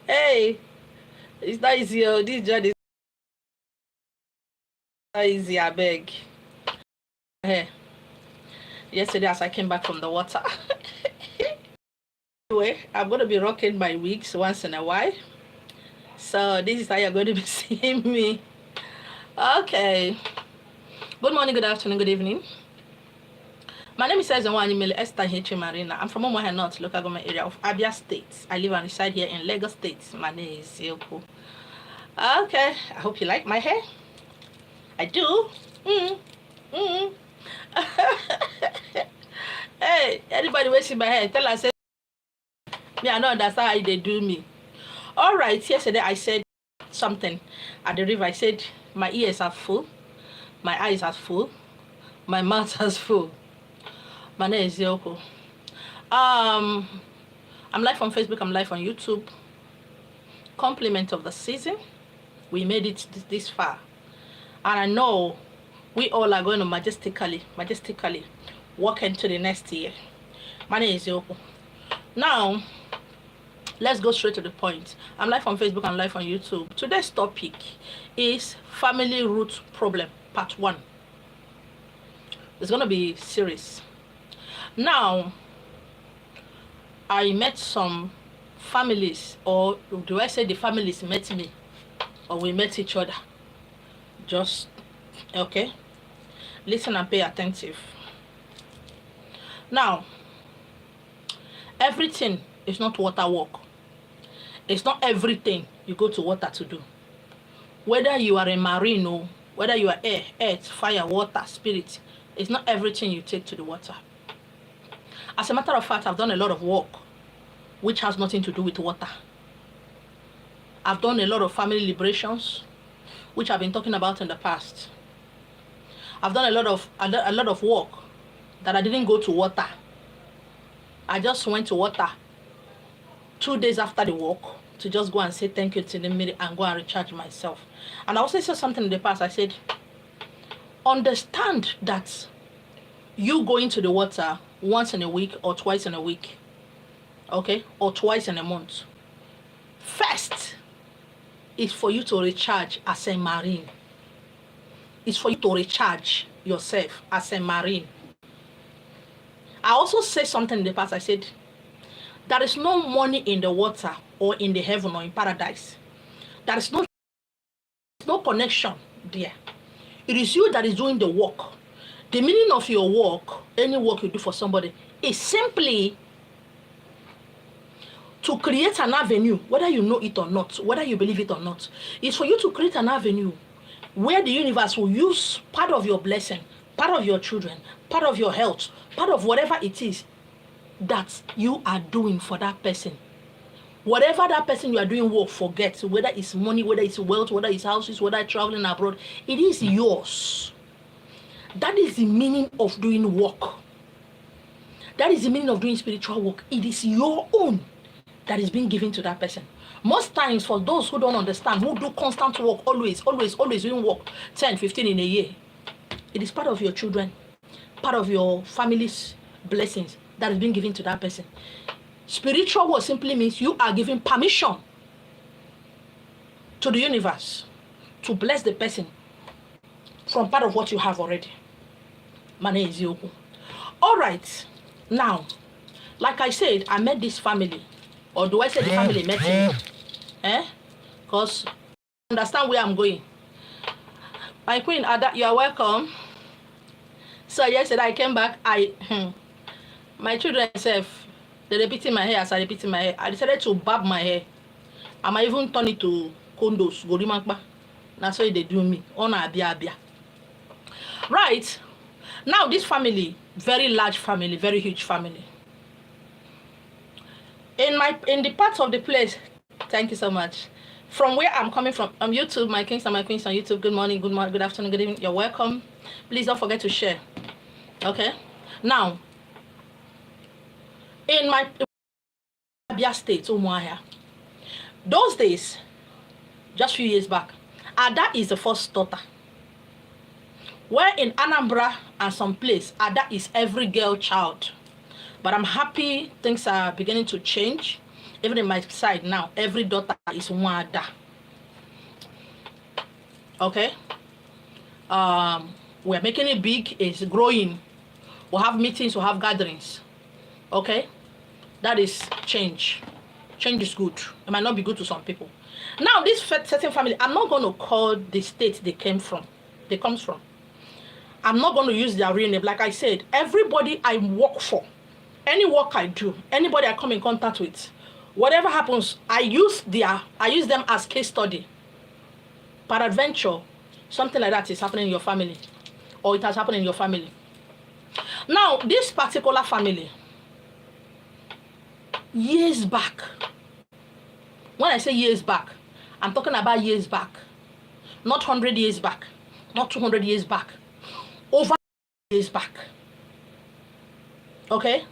Hey, it's not easy. Oh. This journey is not easy, I beg. Hey, yesterday as I came back from the water. Anyway, I'm going to be rocking my wigs once in a while. So this is how you're going to be seeing me. Okay. Good morning, good afternoon, good evening. My name is Ezenwanyimele Esther H. Marina. I'm from Umuahia North, local government area of Abia State. I live and reside here in Lagos State. My name is Yoko. Okay, I hope you like my hair. I do. Hey, anybody wasting my hair, tell us. Me, I don't understand how they do me. All right, yesterday I said something at the river. I said my ears are full, my eyes are full, my mouth is full. My name is Yoko. I'm live on Facebook, I'm live on YouTube. Compliment of the season. We made it this far. And I know we all are going to majestically walk into the next year. My name is Yoko. Now, let's go straight to the point. I'm live on Facebook, I'm live on YouTube. Today's topic is family root problem, part 1. It's going to be serious. Now, I met some families, or do I say the families met me, or we met each other? Just, okay? Listen and pay attentive. Now, everything is not water work. It's not everything you go to water to do. Whether you are a marine or whether you are air, earth, fire, water, spirit, it's not everything you take to the water. As a matter of fact, I've done a lot of work which has nothing to do with water. I've done a lot of family liberations, which I've been talking about in the past. I've done a lot of work that I didn't go to water. I just went to water 2 days after the work to just go and say thank you to the mirror and go and recharge myself. And I also said something in the past. I said, understand that you going to the water once in a week or twice in a week, okay, or twice in a month, first is for you to recharge as a marine. It's for you to recharge yourself as a marine. I also said something in the past. I said, there is no money in the water or in the heaven or in paradise. There is no connection there. It is you that is doing the work. The meaning of your work, any work you do for somebody, is simply to create an avenue, whether you know it or not, whether you believe it or not. It's for you to create an avenue where the universe will use part of your blessing, part of your children, part of your health, part of whatever it is that you are doing for that person. Whatever that person you are doing work for gets, whether it's money, whether it's wealth, whether it's houses, whether it's traveling abroad, it is yours. That is the meaning of doing work. That is the meaning of doing spiritual work. It is your own that is being given to that person. Most times, for those who don't understand, who do constant work, always doing work, 10, 15 in a year, it is part of your children, part of your family's blessings that is being given to that person. Spiritual work simply means you are giving permission to the universe to bless the person from part of what you have already. My name is Yoko. All right. Now, like I said, I met this family. Or do I say the family met me? Because understand where I'm going. My queen, Ada, you are welcome. So yesterday I came back. My children self, they repeating my hair as I repeating my hair. I decided to barb my hair. I might even turn it to condos, gorimakba. That's why they do me. Ona abia. Right. Now this family, very large family, very huge family. In the parts of the place, thank you so much. From where I'm coming from, YouTube, my kings and my queens on YouTube. Good morning, good afternoon, good evening. You're welcome. Please don't forget to share. Okay. Now, in my Abia State, Umuahia, those days, just a few years back, Ada is the first daughter. Where in Anambra and some place, Ada is every girl child. But I'm happy things are beginning to change. Even in my side now, every daughter is Nwada. Okay? We're making it big, it's growing. We'll have meetings, we'll have gatherings. Okay? That is change. Change is good. It might not be good to some people. Now, this certain family, I'm not going to call the state they comes from. I'm not going to use their real name. Like I said, everybody I work for, any work I do, anybody I come in contact with, whatever happens, I use them as case study. Peradventure, something like that is happening in your family, or it has happened in your family. Now, this particular family, years back, when I say years back, I'm talking about years back, not 100 years back, not 200 years back, over years back. Okay?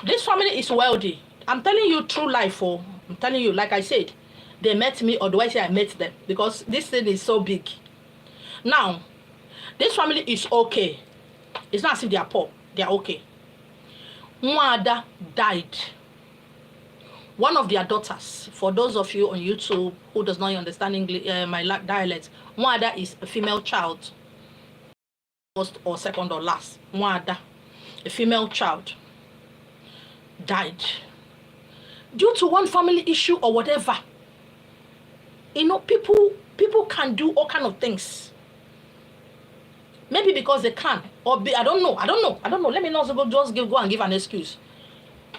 This family is wealthy. I'm telling you true life. I'm telling you, like I said, they met me, or do I say I met them? Because this thing is so big. Now, this family is okay. It's not as if they are poor. They are okay. Nwada died. One of their daughters, for those of you on YouTube who does not understand English, my dialect, Nwada is a female child. First or second or last. Nwada, a female child, died. Due to one family issue or whatever. You know, people can do all kind of things. Maybe because they can, or I don't know. Let me not go and give an excuse.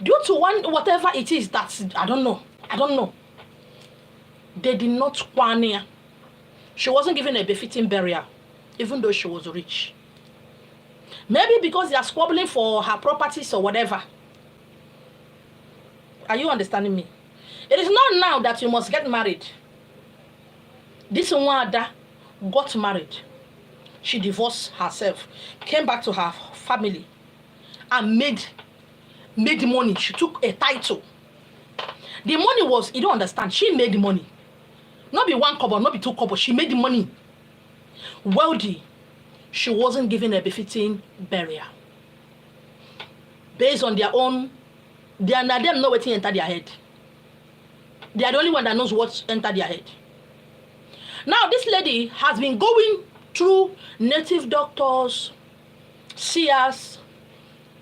Due to whatever it is that's, I don't know. They did not quania. She wasn't given a befitting burial, even though she was rich. Maybe because they are squabbling for her properties or whatever. Are you understanding me? It is not now that you must get married. This Nwada got married. She divorced herself, came back to her family, and made money. She took a title. The money was, you don't understand, she made the money. Not be 1 kobo, not be 2 kobo. She made the money. Wealthy. She wasn't given a befitting burial. Based on their own, they are not them know what entered their head. They are the only one that knows what entered their head. Now, this lady has been going through native doctors, seers,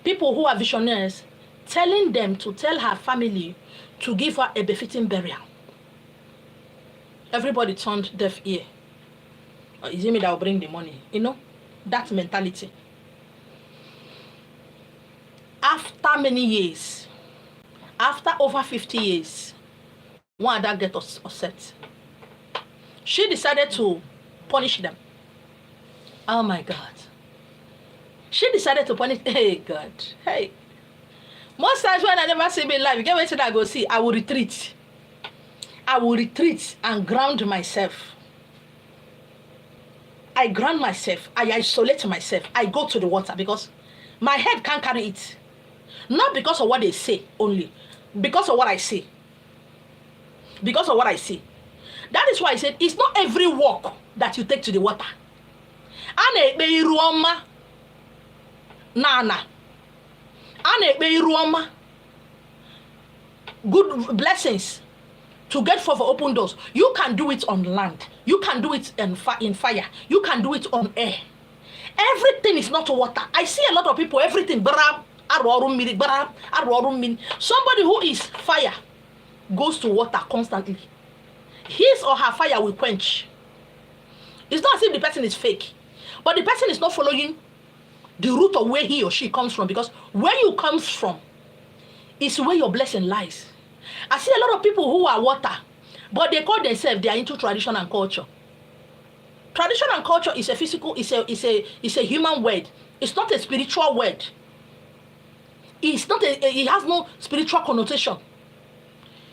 people who are visionaries, telling them to tell her family to give her a befitting burial. Everybody turned deaf ear. Is it me that will bring the money? You know, that mentality. After many years, after over 50 years, one other get upset. She decided to punish them. Oh my God. She decided to punish. Hey God. Hey. Most times when I never see me live, you get where I go see, I will retreat. I will retreat and ground myself. I ground myself. I isolate myself. I go to the water because my head can't carry it. Not because of what they say only. Because of what I say. Because of what I say. That is why I said it's not every walk that you take to the water. Good blessings to get for open doors. You can do it on land. You can do it in fire. You can do it on air. Everything is not water. I see a lot of people, everything. Somebody who is fire goes to water constantly. His or her fire will quench. It's not as if the person is fake, but the person is not following the route of where he or she comes from, because where you come from is where your blessing lies. I see a lot of people who are water, but they call themselves, they are into tradition and culture. Tradition and culture is a physical, is a human word. It's not a spiritual word. It's not it has no spiritual connotation.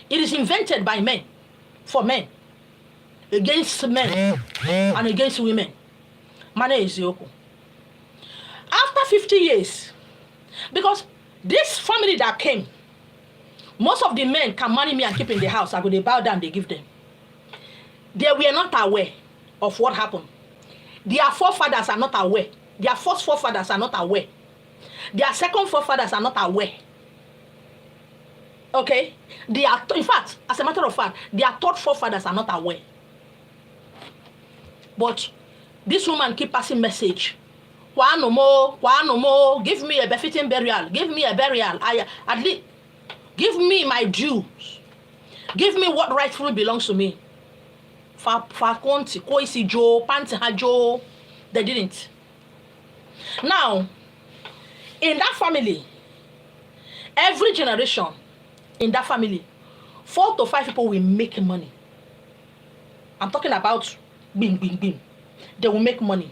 It is invented by men, for men, against men, and against women. Mane Eziokwu. After 50 years, because this family that came, most of the men can marry me and keep in the house. I go, they bow down, they give them. They were not aware of what happened. Their forefathers are not aware. Their first forefathers are not aware. Their second forefathers are not aware. Okay? In fact, as a matter of fact, their third forefathers are not aware. But this woman keep passing message. Kwa no more, give me a befitting burial. Give me a burial. At least give me my dues. Give me what rightfully belongs to me. Fakonti, koisi jo, panti hajo. They didn't. Now, in that family, every generation in that family, 4 to 5 people will make money. I'm talking about bing, bing, bing. They will make money.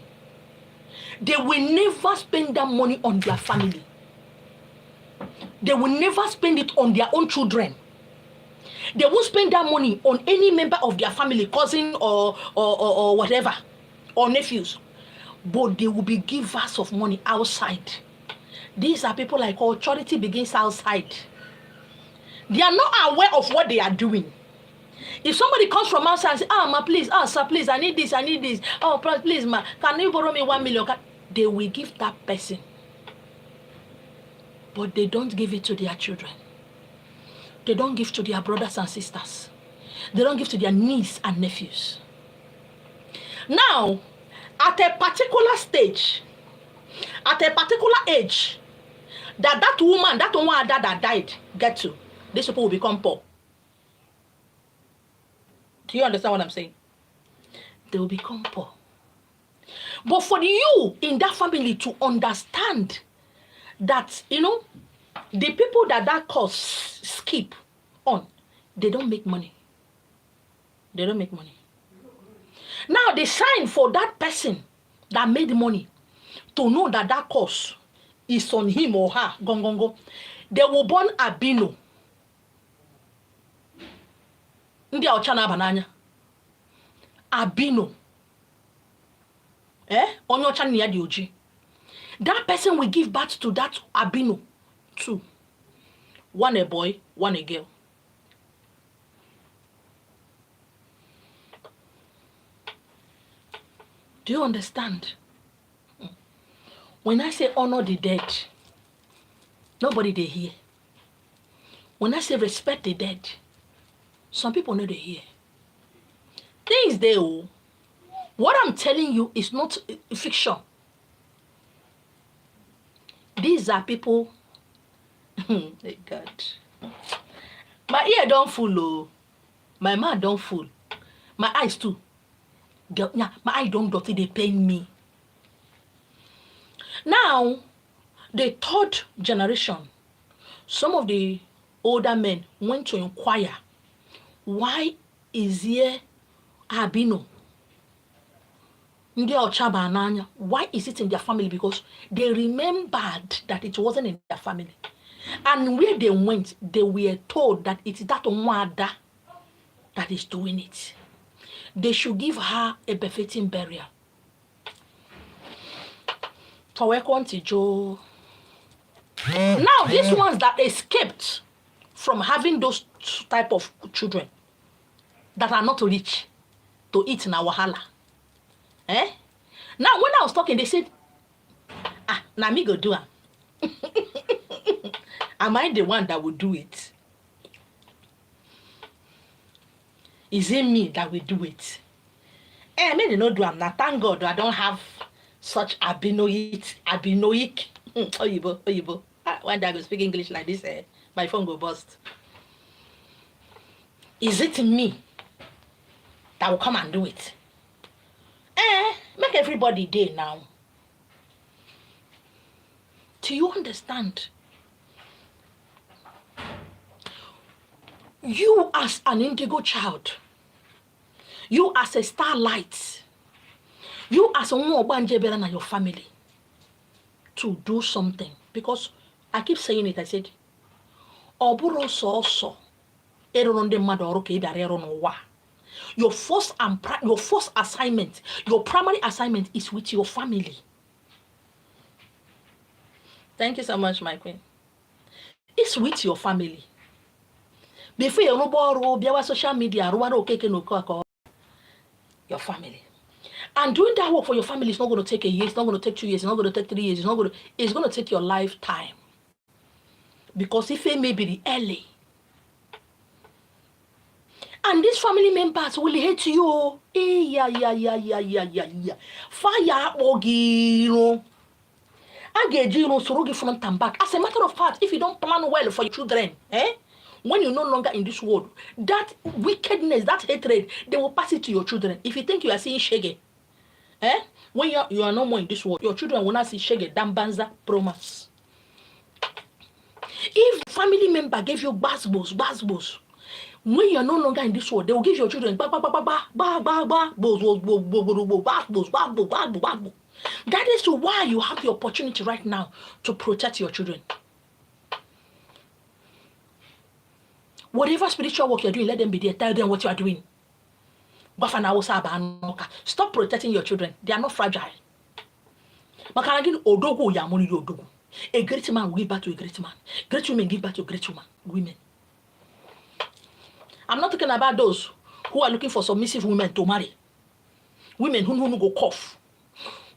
They will never spend that money on their family. They will never spend it on their own children. They won't spend that money on any member of their family, cousin or whatever, or nephews. But they will be givers of money outside. These are people like, oh, charity begins outside. They are not aware of what they are doing. If somebody comes from outside and says, ma, please, sir, please, I need this. Oh, please, ma, can you borrow me 1 million? They will give that person. But they don't give it to their children. They don't give to their brothers and sisters. They don't give to their nieces and nephews. Now, at a particular stage, at a particular age, that woman, that one that died, get to, these people will become poor. Do you understand what I'm saying? They will become poor. But for you in that family to understand that, the people that cause skip on, they don't make money. They don't make money. Now, the sign for that person that made money to know that cause is on him or her, go. They will born albino. Ndị ọcha na bananya. Albino. Onye ọcha na ya dị oji. That person will give birth to that albino. 2. 1 a boy, 1 a girl. Do you understand? When I say honor the dead, nobody they hear. When I say respect the dead, some people know they hear. Things they owe. What I'm telling you is not fiction. These are people. God. My ear don't full, oh. My mouth don't full. My eyes too. My eye don't dirty, they pain me. Now, the 3rd generation, some of the older men went to inquire, why is here albino? Why is it in their family? Because they remembered that it wasn't in their family. And where they went, they were told that it's that Nwada that is doing it. They should give her a befitting burial. Now, these ones that escaped from having those type of children that are not rich to eat na wahala. Now, when I was talking, they said, na me go do am. Am I the one that will do it? Is it me that will do it? I mean, no do am. Now, thank God I don't have such albinoic. Oyibo. One day I go speak English like this, my phone go bust. Is it me that will come and do it? Make everybody day now. Do you understand? You as an indigo child, you as a starlight, you as a Nwobanjebera and your family, to do something. Because I keep saying it, I said, Oburo so eronde madoro ke darero no wa. Your first assignment, your primary assignment is with your family. Thank you so much, my queen. It's with your family. Before you know social media, your family. And doing that work for your family is not going to take a year, it's not going to take 2 years, it's not going to take 3 years, it's going to take your lifetime. Because if it may be early, And these family members will hate you. Yeah. Fire ogino. I get you sorogi front and back. As a matter of fact, if you don't plan well for your children, when you're no longer in this world, that wickedness, that hatred, they will pass it to your children. If you think you are seeing shege, when you are no more in this world, your children will not see shege, dambanza, promise. If family member gave you basbos, when you are no longer in this world, they will give your children That is why you have the opportunity right now to protect your children. Whatever spiritual work you're doing, let them be there. Tell them what you are doing. Stop protecting your children. They are not fragile. A great man will give back to a great man. Great women give back to great women. I'm not talking about those who are looking for submissive women to marry. Women who go cough.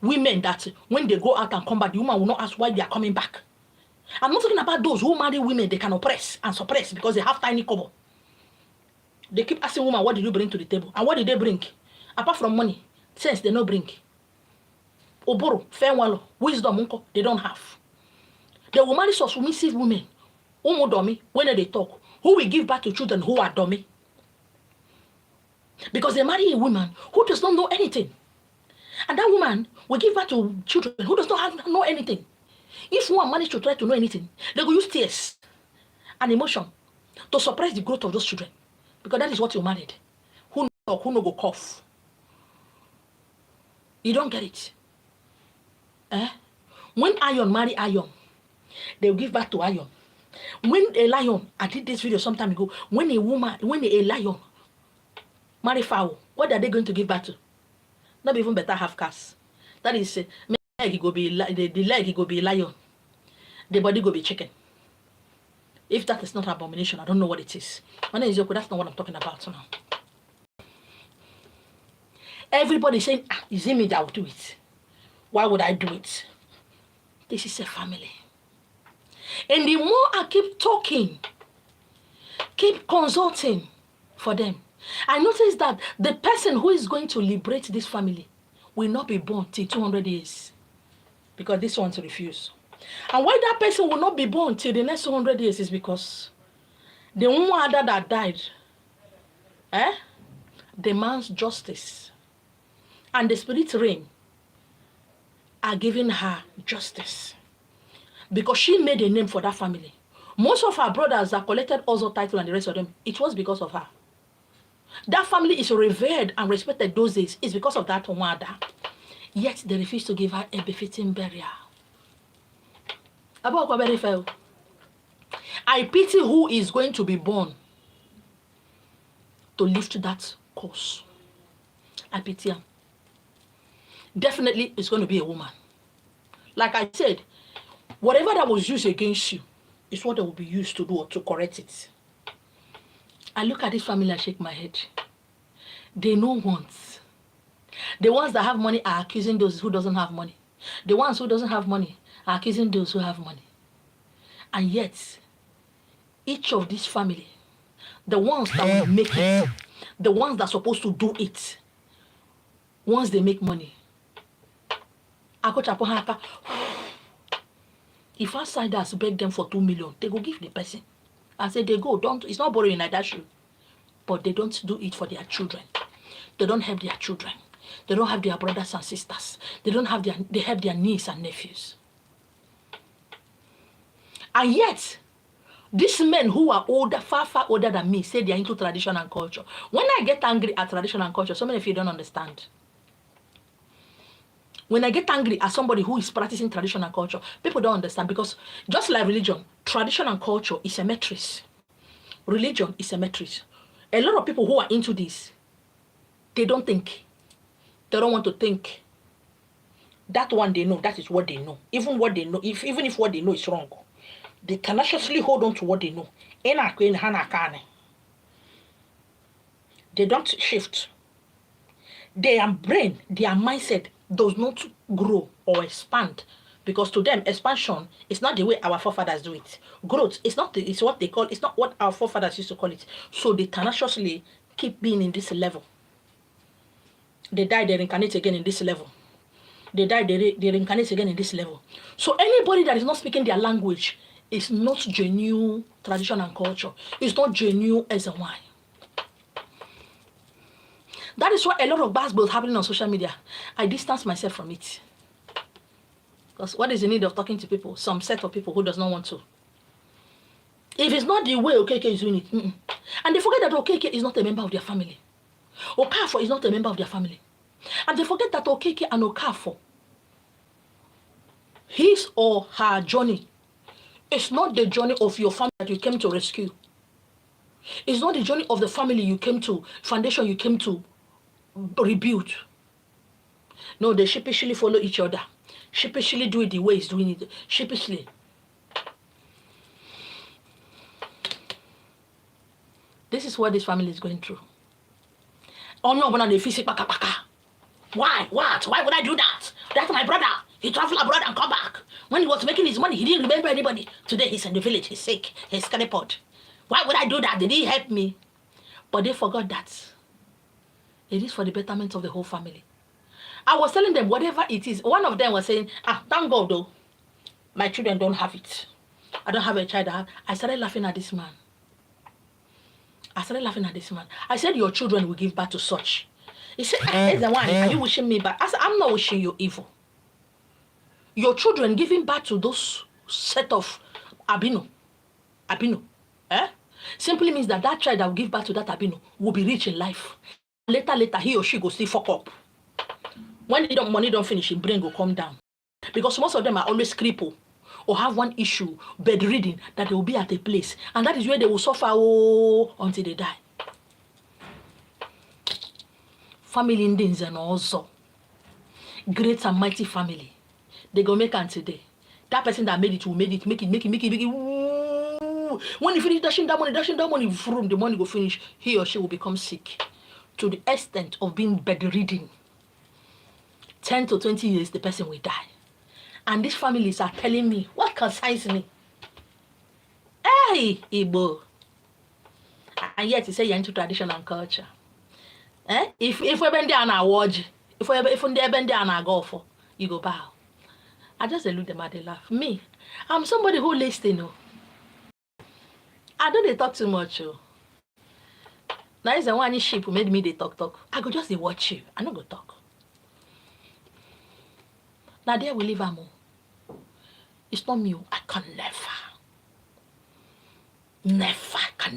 Women that when they go out and come back, the woman will not ask why they are coming back. I'm not talking about those who marry women they can oppress and suppress because they have tiny cover. They keep asking women, what did you bring to the table? And what did they bring? Apart from money, sense they no bring. Oboro, fair wallow, wisdom, they don't have. They will marry submissive women, who dummy when they talk, who will give birth to children who are dummy. Because they marry a woman who does not know anything. And that woman will give birth to children who does not know anything. If one manage to try to know anything, they will use tears and emotion to suppress the growth of those children. Because that is what you married. Who no talk, who no go cough. You don't get it. When iron marry iron, they will give birth to iron. When a lion, I did this video some time ago, when a lion marry fowl, what are they going to give birth to? Not even better half caste. That is, the leg go be lion, the body go be chicken. If that is not abomination, I don't know what it is. My name is Yoko, that's not what I'm talking about now. Everybody saying, it's me that will do it. Why would I do it? This is a family. And the more I keep talking, keep consulting for them, I notice that the person who is going to liberate this family will not be born till 200 years. Because this one's refuse. And why that person will not be born till the next 200 years is because the one that died demands justice. And the spirit realm are giving her justice. Because she made a name for that family. Most of her brothers that collected also title and the rest of them, it was because of her. That family is revered and respected those days. It's because of that Wanda. Yet they refuse to give her a befitting burial. I pity who is going to be born to lift that cause. I pity him. Definitely it's going to be a woman. Like I said, whatever that was used against you is what they will be used to do or to correct it. I look at this family and shake my head. They know once. The ones that have money are accusing those who doesn't have money. The ones who doesn't have money are accusing those who have money. And yet, each of this family, the ones that will make it, the ones that are supposed to do it, once they make money, if outsiders beg them for 2 million, they go give the person. I say they go, it's not borrowing like that shoe. But they don't do it for their children. They don't help their children. They don't have their brothers and sisters. They have their nieces and nephews. And yet, these men who are older, far older than me, say they are into tradition and culture. When I get angry at tradition and culture, so many of you don't understand. When I get angry at somebody who is practicing tradition and culture, people don't understand, because just like religion, tradition and culture is a matrix. Religion is a matrix. A lot of people who are into this, they don't think. They don't want to think. That one they know, that is what they know. Even what they know, even if what they know is wrong, they tenaciously hold on to what they know. They don't shift. Their brain, their mindset does not grow or expand, because to them expansion is not the way our forefathers do it. Growth is not it's what they call, it's not what our forefathers used to call it. So they tenaciously keep being in this level. They die, they reincarnate again in this level. They die, they reincarnate again in this level. So anybody that is not speaking their language is not genuine tradition and culture. It's not genuine as a wine. That is why a lot of bad bills happening on social media. I distance myself from it. Because what is the need of talking to people? Some set of people who does not want to. If it's not the way Okeke is doing it. And they forget that Okeke is not a member of their family. Okafor is not a member of their family. And they forget that Okeke and Okafor, his or her journey, is not the journey of your family that you came to rescue. It's not the journey of the family you came to, foundation you came to rebuild. No, they sheepishly follow each other. Sheepishly do it the way he's doing it. Sheepishly. This is what this family is going through. Oh no, but they feel baka baka. Why? What? Why would I do that? That's my brother. He traveled abroad and come back. When he was making his money, he didn't remember anybody. Today he's in the village. He's sick. He's scaripod. Why would I do that? Did he help me? But they forgot that it is for the betterment of the whole family. I was telling them whatever it is. One of them was saying, thank God though, my children don't have it. I don't have a child. I started laughing at this man. I said, your children will give birth to such. He said, are you wishing me back? I said, I'm not wishing you evil. Your children giving birth to those set of Abino, simply means that child that will give birth to that Abino will be rich in life. Later, he or she go still fuck up. When money don't finish, his brain will come down. Because most of them are always crippled or have one issue, bedridden, that they will be at a place. And that is where they will suffer until they die. Family Indians and also great and mighty family. They go make until today. That person that made it will make it. Ooh. When he finish dashing that money, from the money go finish, he or she will become sick to the extent of being bedridden. 10 to 20 years, the person will die. And these families are telling me, what concerns me? Hey, Igbo. And yet you say you're into tradition and culture. If we've been there on our watch, if we've been there on our golf, you go bow. I just look them at they laugh. Me, I'm somebody who listens. I don't talk too much. Now is the one sheep who made me they talk. I go just watch you. I don't go talk. Now there we live amo. It's not me. I can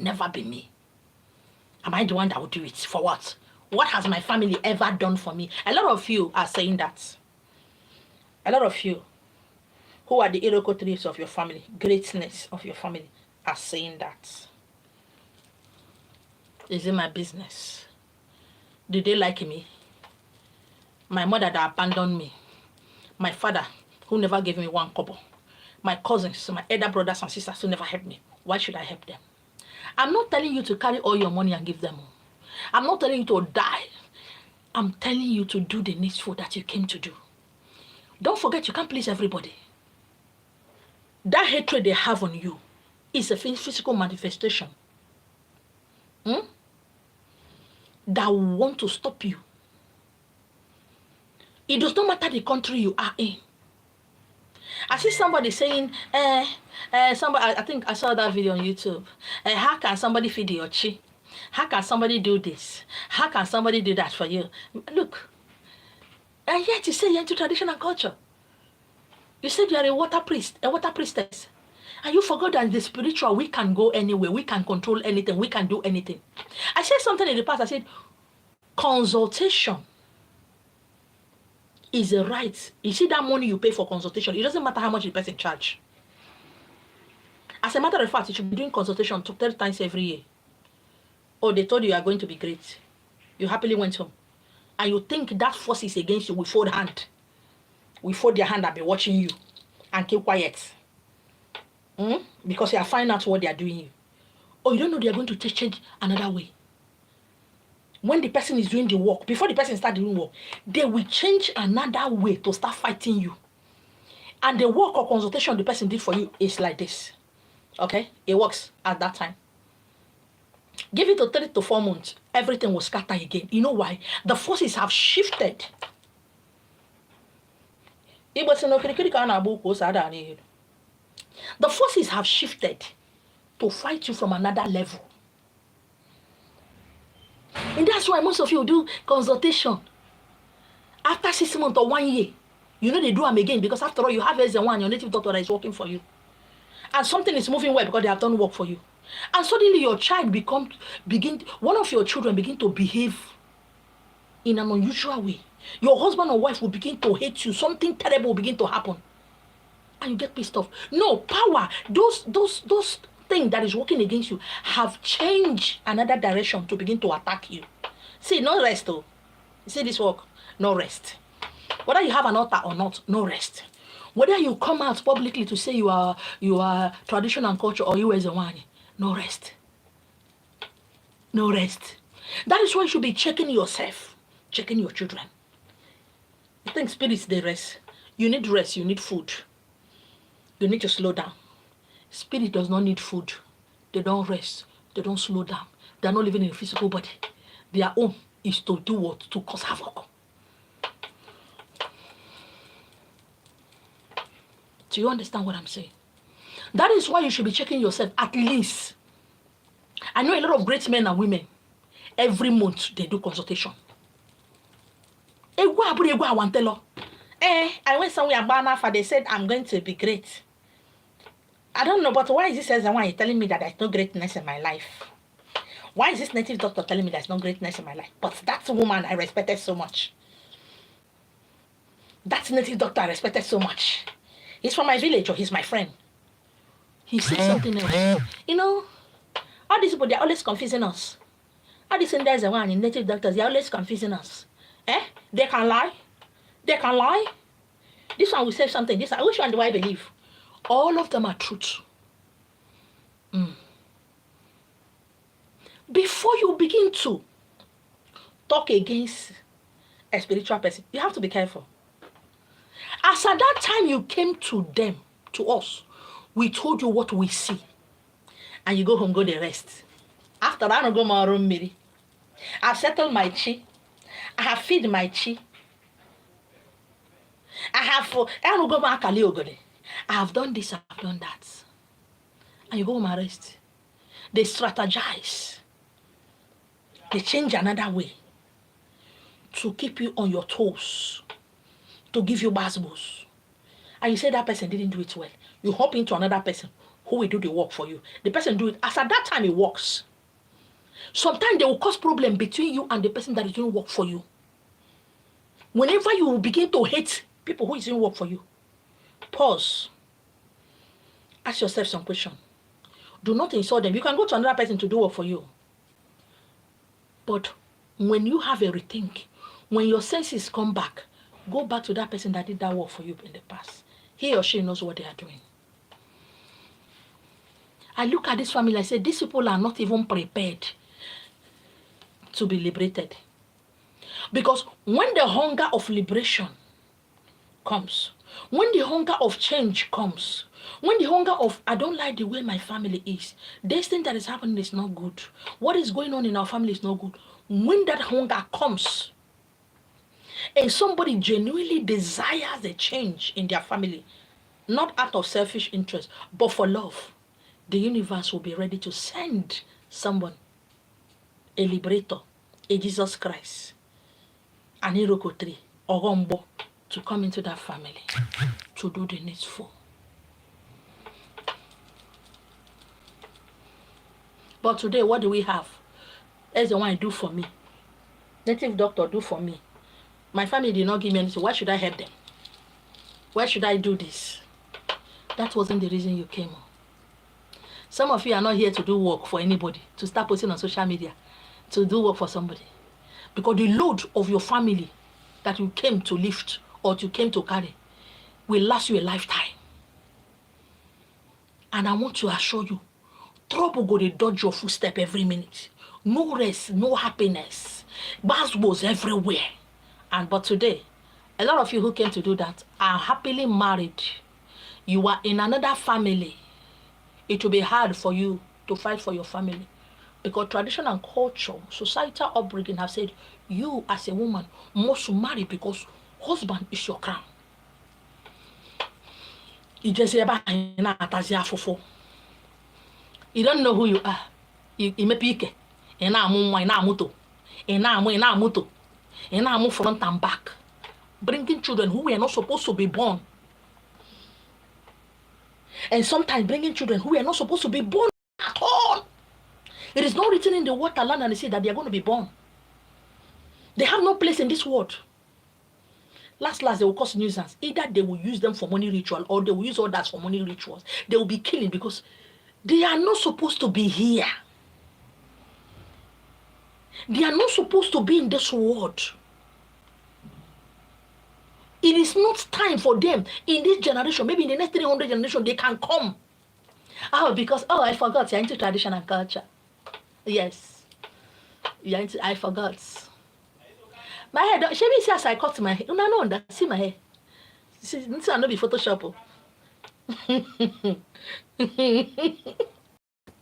never be me. Am I the one that will do it? For what? What has my family ever done for me? A lot of you are saying that. A lot of you who are the Iroquois of your family, greatness of your family, are saying that. Is it my business? Did they like me? My mother that abandoned me. My father who never gave me one kobo. My cousins, my elder brothers and sisters who never helped me. Why should I help them? I'm not telling you to carry all your money and give them. I'm not telling you to die. I'm telling you to do the needful that you came to do. Don't forget, you can't please everybody. That hatred they have on you is a physical manifestation. That want to stop you. It does not matter the country you are in. I see somebody saying, somebody, I think I saw that video on YouTube. How can somebody feed your chi? How can somebody do this? How can somebody do that for you? Look, and yet you say you're into tradition and culture. You said you're a water priest, a water priestess. And you forgot that in the spiritual, we can go anywhere. We can control anything. We can do anything. I said something in the past. I said, consultation is a right. You see that money you pay for consultation, it doesn't matter how much the person charge. As a matter of fact, you should be doing consultation 3 times every year. Oh, they told you are going to be great. You happily went home. And you think that force is against you, we fold hand. We fold their hand and be watching you. And keep quiet. Because you are finding out what they are doing you. Oh, you don't know they are going to change another way. When the person is doing the work, before the person starts doing work, they will change another way to start fighting you. And the work or consultation the person did for you is like this. Okay? It works at that time. Give it to 3 to 4 months, everything will scatter again. You know why? The forces have shifted. The forces have shifted to fight you from another level. And that's why most of you do consultation. After 6 months or 1 year, you know they do them again, because after all, you have SN1, your native doctor that is working for you. And something is moving well because they have done work for you. And suddenly your child one of your children begin to behave in an unusual way. Your husband or wife will begin to hate you. Something terrible will begin to happen. And you get pissed off. No, power, those things that is working against you have changed another direction to begin to attack you. See, no rest though. You see this work? No rest. Whether you have an altar or not, no rest. Whether you come out publicly to say you are tradition and culture or you as a one, no rest. No rest. That is why you should be checking yourself, checking your children. You think spirits, they rest. You need rest, you need food. You need to slow down. Spirit does not need food. They don't rest. They don't slow down. They are not living in a physical body. Their own is to do what? To cause havoc. Do you understand what I'm saying? That is why you should be checking yourself at least. I know a lot of great men and women. Every month they do consultation. I went somewhere and they said I'm going to be great. I don't know, but why is this as one telling me that there's no greatness in my life? Why is this native doctor telling me there's no greatness in my life? But that woman I respected so much. That native doctor I respected so much. He's from my village, or he's my friend. He said something else. You know, all these people, they're always confusing us. All these Indians and one in native doctors, they're always confusing us. They can lie. They can lie. This one will say something. This one, which one do I believe? All of them are truth. Before you begin to talk against a spiritual person, you have to be careful. As at that time you came to them, to us, we told you what we see. And you go home, go the rest. After that, I go my room, Mary. I've settled my chi. I have feed my chi. I have done this, I have done that. And you go home and rest. They strategize. They change another way to keep you on your toes, to give you basbos. And you say that person didn't do it well. You hop into another person who will do the work for you. The person do it. As at that time, it works. Sometimes they will cause problem between you and the person that is doing work for you. Whenever you begin to hate people who is doing work for you, pause. Ask yourself some question. Do not insult them. You can go to another person to do work for you. But when you have a rethink, when your senses come back, go back to that person that did that work for you in the past. He or she knows what they are doing. I look at this family, I say, these people are not even prepared to be liberated. Because when the hunger of liberation comes, when the hunger of change comes, when the hunger of, I don't like the way my family is, this thing that is happening is not good. What is going on in our family is not good. When that hunger comes, and somebody genuinely desires a change in their family, not out of selfish interest, but for love, the universe will be ready to send someone, a liberator, a Jesus Christ, an Iroko tree, or Rombo, to come into that family to do the needful. But today, what do we have? That's the one do for me. Native doctor do for me. My family did not give me anything. Why should I help them? Why should I do this? That wasn't the reason you came on. Some of you are not here to do work for anybody, to start posting on social media, to do work for somebody. Because the load of your family that you came to lift or you came to carry will last you a lifetime. And I want to assure you, trouble go to dodge your footstep every minute. No rest, no happiness. Buzzwords everywhere. But today, a lot of you who came to do that are happily married. You are in another family. It will be hard for you to fight for your family. Because tradition and culture, societal upbringing have said you as a woman must marry because husband is your crown. You just say about you don't know who you are. You may pick and now muto. And now muto. And now move front and back. Bringing children who were not supposed to be born. And sometimes bringing children who were not supposed to be born at all. It is not written in the water, land, and the sea that they are going to be born. They have no place in this world. Last, they will cause nuisance. Either they will use them for money ritual or they will use others for money rituals. They will be killing because they are not supposed to be here. They are not supposed to be in this world. It is not time for them in this generation. Maybe in the next 300 generation, they can come. Because I forgot. You're into tradition and culture. Yes. I forgot. My hair, she be see as I cut my hair. No, no, that see my hair. See, this will not be Photoshop.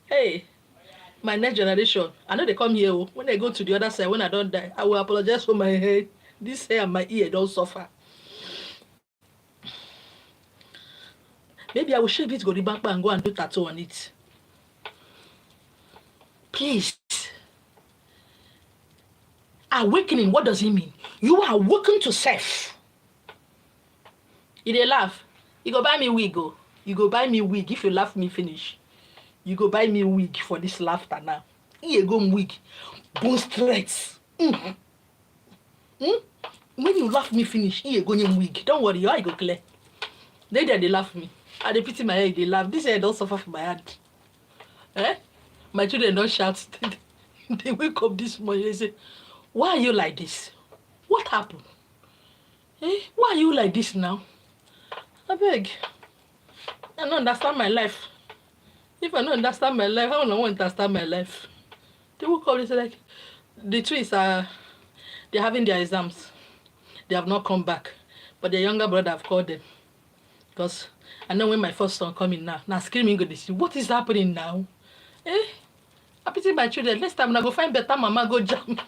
Hey, my next generation. I know they come here. When they go to the other side, when I don't die, I will apologize for my hair. This hair and my ear don't suffer. Maybe I will shave it, go to the back and go and do tattoo on it. Please. Awakening, what does it mean? You are awakened to self. You dey laugh. You go buy me wig, go. You go buy me wig. If you laugh me finish, you go buy me wig for this laughter now. Here go wig. Bone straight. When you laugh me finish, here go wig. Don't worry, your eye go clear. They laugh me. I dey pity my hair, they laugh. This hair don't suffer for my hand. My children don't shout. They wake up this morning, they say, why are you like this? What happened? Why are you like this now? I beg. I don't understand my life. If I don't understand my life, I don't want to understand my life. They woke up, they say like, the twins are, they're having their exams. They have not come back. But their younger brother have called them. Because I know when my first son coming now screaming, go see, what is happening now? I pity my children. Next time I go find better mama, go jam.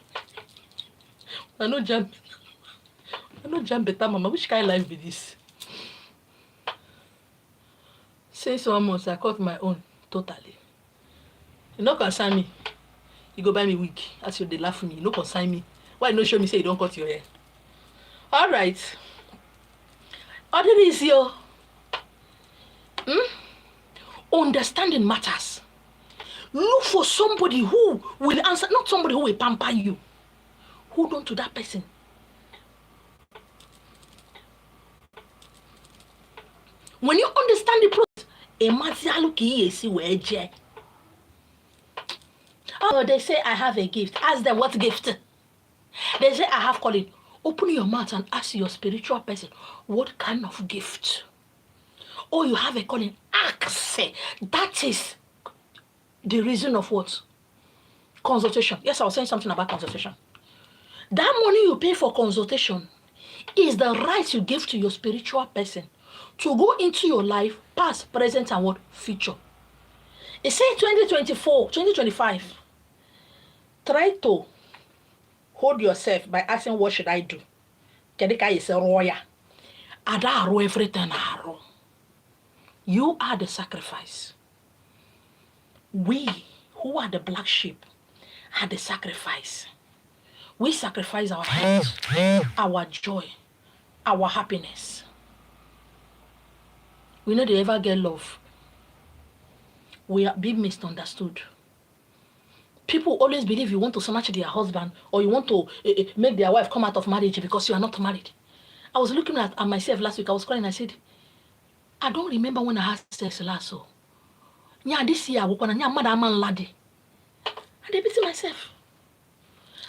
I no jam better mama. Which kind of life be this? Since 1 month, I cut my own totally. You no concern me. You go buy me wig. As you they laugh me. You no concern me. Why no show me say you don't cut your hair? All right. Other is your understanding matters. Look for somebody who will answer, not somebody who will pamper you. Hold on to that person. When you understand the process, they say I have a gift. Ask them what gift. They say I have calling. Open your mouth and ask your spiritual person what kind of gift. Or you have a calling. Ask. That is the reason of what? Consultation. Yes, I was saying something about consultation. That money you pay for consultation is the right you give to your spiritual person to go into your life, past, present, and what? Future. It says 2024, 2025. Try to hold yourself by asking, what should I do? Kedika is a roya. Adaro everything. You are the sacrifice. We, who are the black sheep, are the sacrifice. We sacrifice our health, our joy, our happiness. We know they ever get love. We are being misunderstood. People always believe you want to snatch their husband or you want to make their wife come out of marriage because you are not married. I was looking at myself last week. I was crying. I said, I don't remember when I had sex last. So, this year, man laddie. And I pity myself.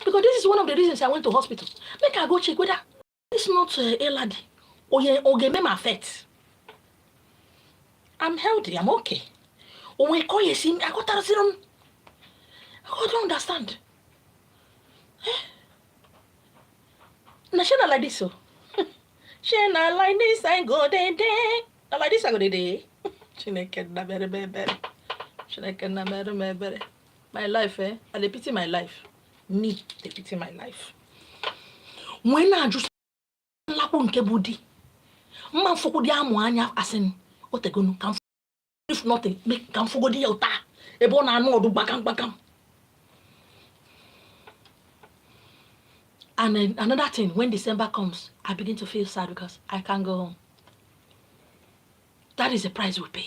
Because this is one of the reasons I went to hospital. Make I go check whether it's not a laddie or get me affect. I'm healthy. I'm okay. Or when I call you, I got a serum. I don't understand. Now, she not like this, so. She not like this, I go day. Not like this, I go day. She not get na better. She not get na better. My life, I dey pity my life. Me, dey pity my life. When I just lapo nke budi, man foko di amu anya asin. What they gonna come? If nothing, make come foko di yota. Ebo na no do bakam. And then another thing, when December comes, I begin to feel sad because I can't go home. That is the price we pay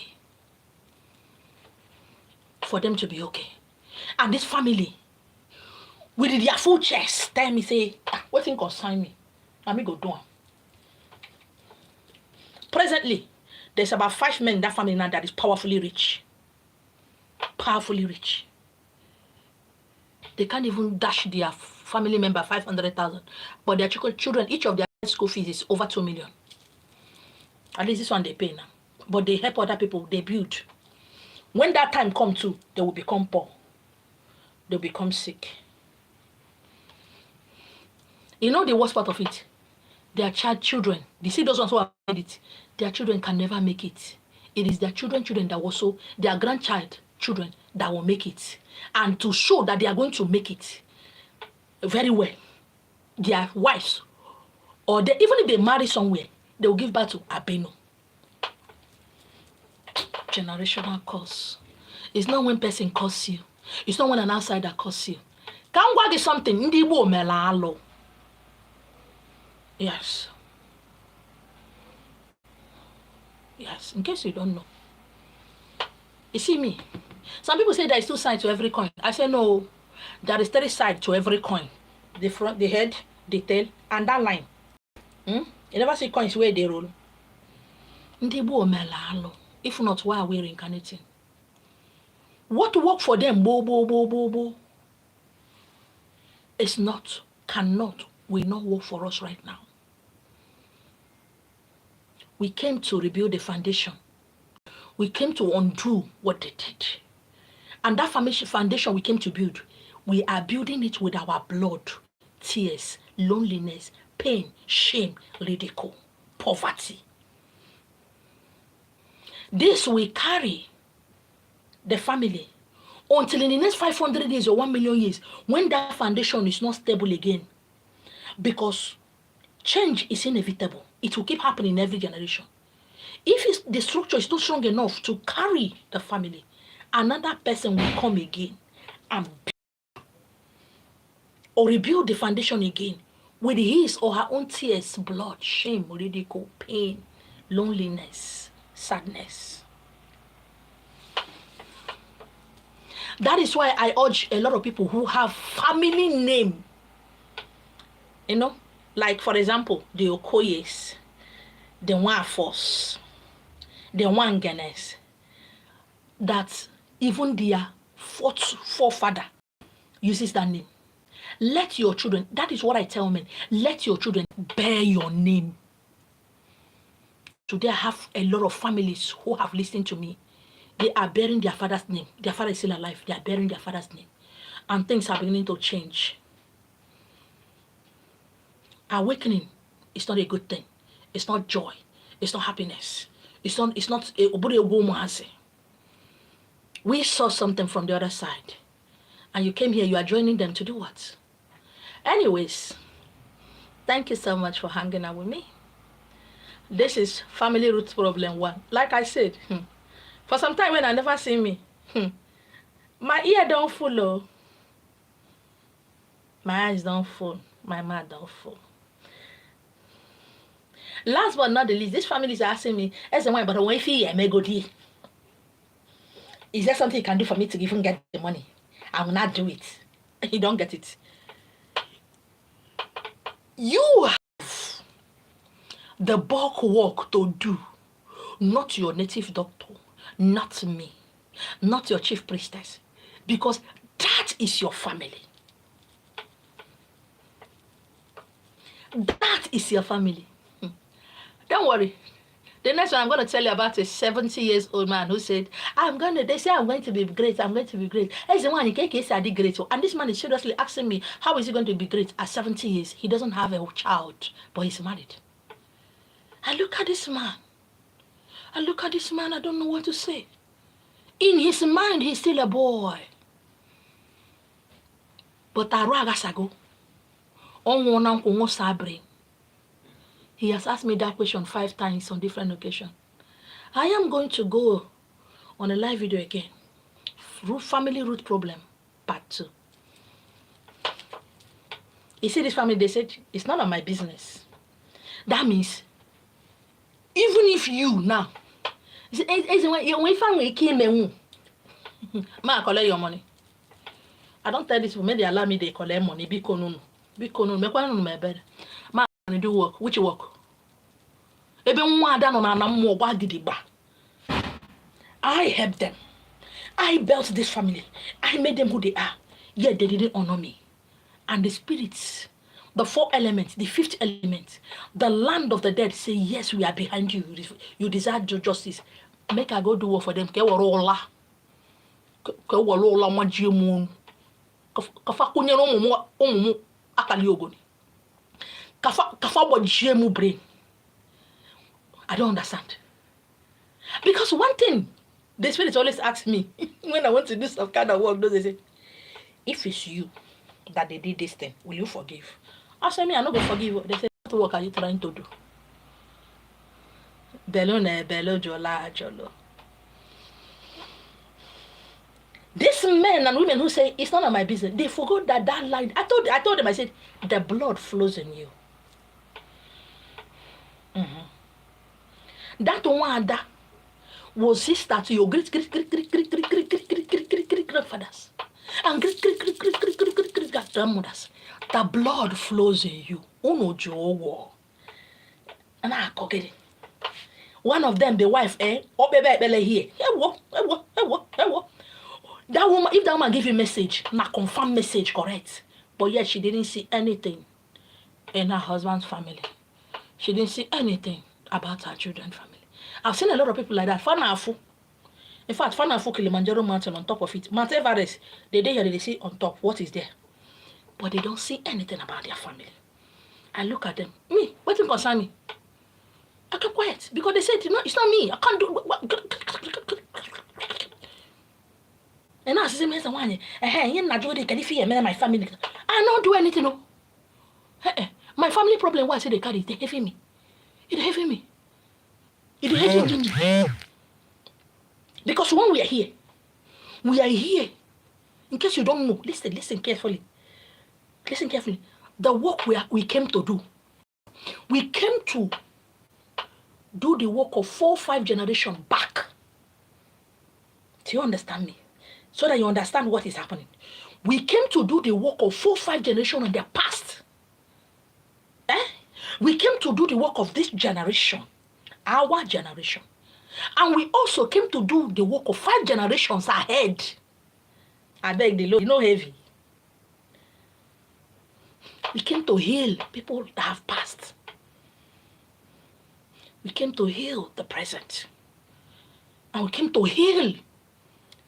for them to be okay. And this family, with their full chest, tell me, say, what thing concern me? Let me go do it. Presently, there's about 5 men in that family now that is powerfully rich. Powerfully rich. They can't even dash their family member 500,000. But their children, each of their school fees is over 2 million. At least this one they pay now. But they help other people, they build. When that time comes too, they will become poor. They'll become sick. You know the worst part of it? Their children, you see those ones who have made it, their children can never make it. It is their children that also, their children that will make it. And to show that they are going to make it very well, their wives, or even if they marry somewhere, they will give birth to Abeno. Generational curse. It's not when person curse you. It's not when an outsider curse you. Can what is something? Ndibo melalo. Yes. Yes, in case you don't know. You see me? Some people say there is 2 sides to every coin. I say no. There is 3 sides to every coin. The front, the head, the tail, and that line. You never see coins where they roll. Ndibo melalo. If not, why are we reincarnating? What work for them? Bo. It's not, cannot, will not work for us right now. We came to rebuild the foundation. We came to undo what they did. And that foundation we came to build, we are building it with our blood, tears, loneliness, pain, shame, ridicule, poverty. This will carry the family until in the next 500 years or 1 million years, when that foundation is not stable again. Because change is inevitable. It will keep happening in every generation. If the structure is not strong enough to carry the family, another person will come again and or rebuild the foundation again with his or her own tears, blood, shame, ridicule, pain, loneliness, sadness. That is why I urge a lot of people who have family name, like for example, the Okoyes, the Nwafors, the Wanganes, that even their forefather uses that name. Let your children, that is what I tell men, let your children bear your name. Today I have a lot of families who have listened to me. They are bearing their father's name. Their father is still alive. They are bearing their father's name. And things are beginning to change. Awakening is not a good thing. It's not joy. It's not happiness. It's not a. We saw something from the other side. And you came here, you are joining them to do what? Anyways, thank you so much for hanging out with me. This is Family Roots Problem 1. Like I said, for some time when I never see me, my ear don't full, my eyes don't full, my mouth don't full. Last but not the least, this family is asking me, but when is there something you can do for me to even get the money? I will not do it. You don't get it. You have the bulk work to do, not your native doctor, not me, not your chief priestess, because that is your family. That is your family. Don't worry. The next one I'm going to tell you about a 70-year-old man who said, they say I'm going to be great, I'm going to be great. And this man is seriously asking me, how is he going to be great at 70 years? He doesn't have a child, but he's married. I look at this man. I don't know what to say. In his mind, he's still a boy. But Aragasago, on one uncle Sabre. He has asked me that question 5 times on different occasions. I am going to go on a live video again. Family root problem, part 2. You see this family, they said, it's none of my business. That means, even if you now, when family came, ma collect your money. I don't tell this people, maybe they allow me to collect money. Because no, me bed. Ma do work. Which work? I helped them. I built this family. I made them who they are. Yet they didn't honor me. And the spirits, the 4 elements, the 5th element, the land of the dead say, yes, we are behind you. You desire justice. Make I go do work for them. Brain. I don't understand. Because one thing, the spirit always asks me when I want to do some kind of work, they say, if it's you that they did this thing, will you forgive? I say, me, I'm not going to forgive. They say, what work are you trying to do? Bello, Jolo. These men and women who say, it's none of my business, they forgot that line. I told them, I said, the blood flows in you. That one that was sister to your great grandfathers and great grandmothers. The blood flows in you. And I get it. One of them, the wife, here. That woman, if that woman give you a message, not confirm message, correct. But yet she didn't see anything in her husband's family. She didn't see anything about her children's family. I've seen a lot of people like that. Fanafu. In fact, Fanafu Kilimanjaro mountain on top of it. Mount Everest, they see on top what is there. But they don't see anything about their family. I look at them. Me, what thing concern me? I kept quiet because they said, no, it's not me. I can't do what. And now I say, my family. I don't do anything. No. My family problem, why I say they carry it? They heavy me. It heavy me. It heavy me. Because when we are here, in case you don't know, listen carefully. Listen carefully. The work we came to do. We came to do the work of 4 or 5 generations back. Do you understand me? So that you understand what is happening. We came to do the work of 4 or 5 generations in the past. We came to do the work of this generation, our generation. And we also came to do the work of 5 generations ahead. I beg the Lord, you know heavy. We came to heal people that have passed. We came to heal the present. And we came to heal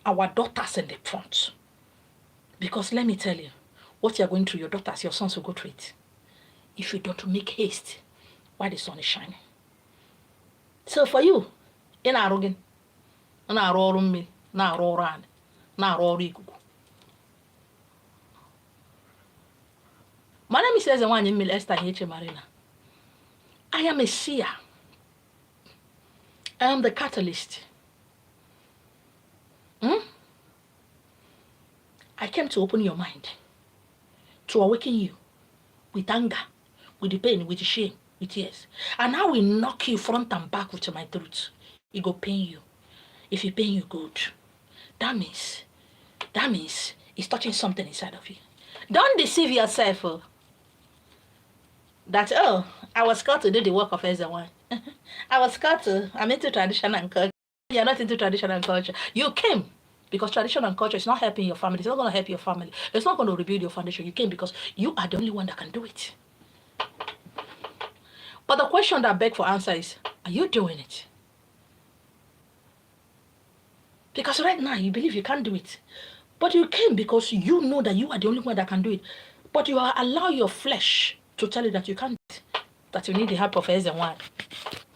our daughters in the front. Because let me tell you, what you're going through, your daughters, your sons will go through it. If you don't make haste while the sun is shining. So for you, in Arogan, in Arorum, na Roran, na Roriku. My name is Ezewan Emil Esther H. Marina. I am a seer. I am the catalyst. I came to open your mind, to awaken you with anger, with the pain, with the shame, with tears. And I will knock you front and back with my truth. It go pain you. If it pain you good, that means it's touching something inside of you. Don't deceive yourself. That, I was called to do the work of Ezewan. I'm into tradition and culture. You're not into tradition and culture. You came because tradition and culture is not helping your family. It's not going to help your family. It's not going to rebuild your foundation. You came because you are the only one that can do it. But the question that begs for answer is, are you doing it? Because right now you believe you can't do it. But you came because you know that you are the only one that can do it. But you allow your flesh to tell you that you can't, that you need the help of Ezewan.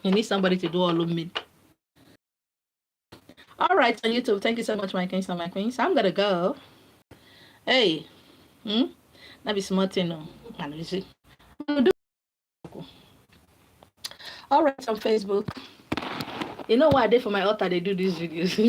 You need somebody to do all of me. All right, on YouTube, thank you so much, my kings and my queens. I'm gonna go. Hey, That be smart, you know. And you see. All right, on Facebook. You know what I did for my altar? They do these videos.